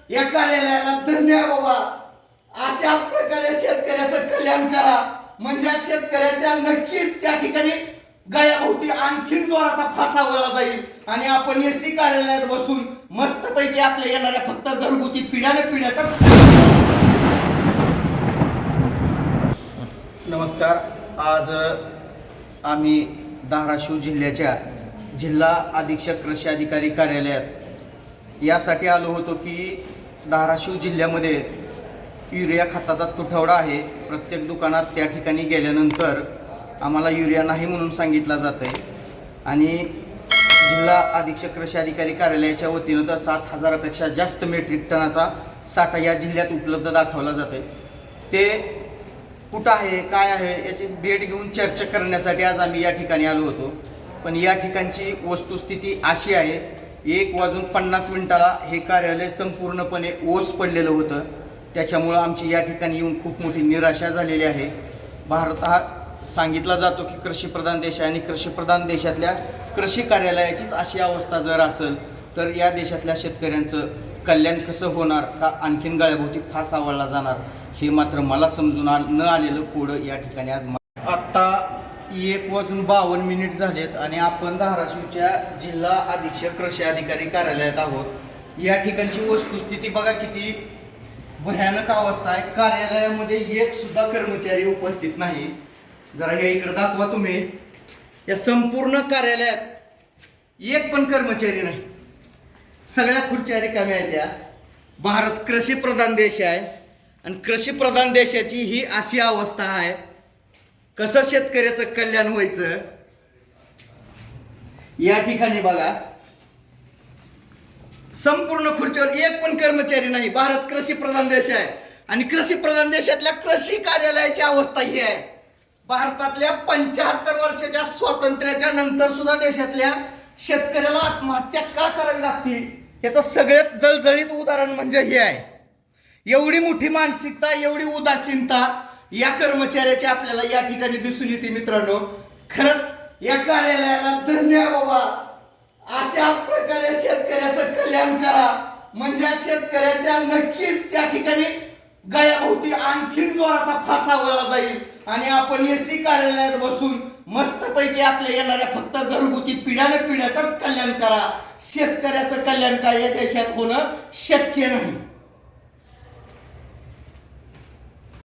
या कार्यालयाला धन्य आहे बाबा. अशाच प्रकारे शेतकऱ्याचं कल्याण करा, म्हणजे शेतकऱ्याच्या नक्कीच त्या ठिकाणी गळ्याभोवती आणखीन जोराचा फासा वळला जाईल आणि आपण एसी कार्यालयात बसून मस्तपैकी आपल्या येणाऱ्या फक्त घरगुती पिढ्याचा. नमस्कार. आज आम्ही धाराशिव जिल्ह्याच्या जिल्हा अधीक्षक कृषी अधिकारी कार्यालयात यासाठी आलो होतो की धाराशिव जिल्ह्यामध्ये युरिया खताचा तुटवडा आहे. प्रत्येक दुकानात त्या ठिकाणी गेल्यानंतर आम्हाला युरिया नाही म्हणून सांगितलं जात आहे आणि जिल्हा अधीक्षक कृषी अधिकारी कार्यालयाच्या वतीनं तर 7,000पेक्षा जास्त मेट्रिक टनाचा साठा या जिल्ह्यात उपलब्ध दाखवला जात आहे. ते कुठं आहे, काय आहे याची भेट घेऊन चर्चा करण्यासाठी आज आम्ही या ठिकाणी आलो होतो. पण या ठिकाणची वस्तुस्थिती अशी आहे, 1:50 हे कार्यालय संपूर्णपणे ओस पडलेलं होतं. त्याच्यामुळं आमची या ठिकाणी येऊन खूप मोठी निराशा झालेली आहे. भारत हा सांगितला जातो की कृषीप्रधान देश आहे आणि कृषीप्रधान देशातल्या कृषी कार्यालयाचीच अशी अवस्था जर असेल तर या देशातल्या शेतकऱ्यांचं कल्याण कसं होणार, का आणखीन गळ्याभोवती फास आवळला जाणार, हे मात्र मला समजून न आलेलं पुढं या ठिकाणी आज. आत्ता 1:52 झालेत आणि आपण धाराशिवच्या जिल्हा अधीक्षक कृषी अधिकारी कार्यालयात आहोत. या ठिकाणची वस्तुस्थिती बघा, किती भयानक अवस्था आहे. कार्यालयामध्ये एक सुद्धा कर्मचारी उपस्थित नाही. जरा हे इकडे दाखवा तुम्ही. या संपूर्ण कार्यालयात एक पण कर्मचारी नाही. सगळ्या खुर्च्या रिकाम्या आहेत. त्या भारत कृषी प्रधान देश आहे आणि कृषी प्रधान देशाची ही अशी अवस्था आहे. कसं शेतकऱ्याचं कल्याण व्हायचं. या ठिकाणी बघा, संपूर्ण खुर्चीवर एक पण कर्मचारी नाही. भारत कृषी प्रधान देश आहे आणि कृषी प्रधान देशातल्या कृषी कार्यालयाची अवस्था ही आहे. भारतातल्या 75 वर्षाच्या स्वातंत्र्याच्या नंतर सुद्धा देशातल्या शेतकऱ्याला आत्महत्या का करावी लागते याचं सगळ्यात जळजळीत उदाहरण म्हणजे हे आहे. एवढी मोठी मानसिकता, एवढी उदासीनता या कर्मचाऱ्याची आपल्याला या ठिकाणी दिसून येते. मित्रांनो, खरंच या कार्यालयाला धन्य आहे बाबा. अशाच प्रकारे शेतकऱ्याचं कल्याण करा, म्हणजे शेतकऱ्याच्या नक्कीच त्या ठिकाणी गळ्याभोवती आणखीन जोराचा फासा वळला जाईल आणि आपण एसी कार्यालयात बसून मस्तपैकी आपल्या येणाऱ्या फक्त घरगुती पिढ्याचाच कल्याण करा. शेतकऱ्याचं कल्याण काय या देशात होणं शक्य नाही.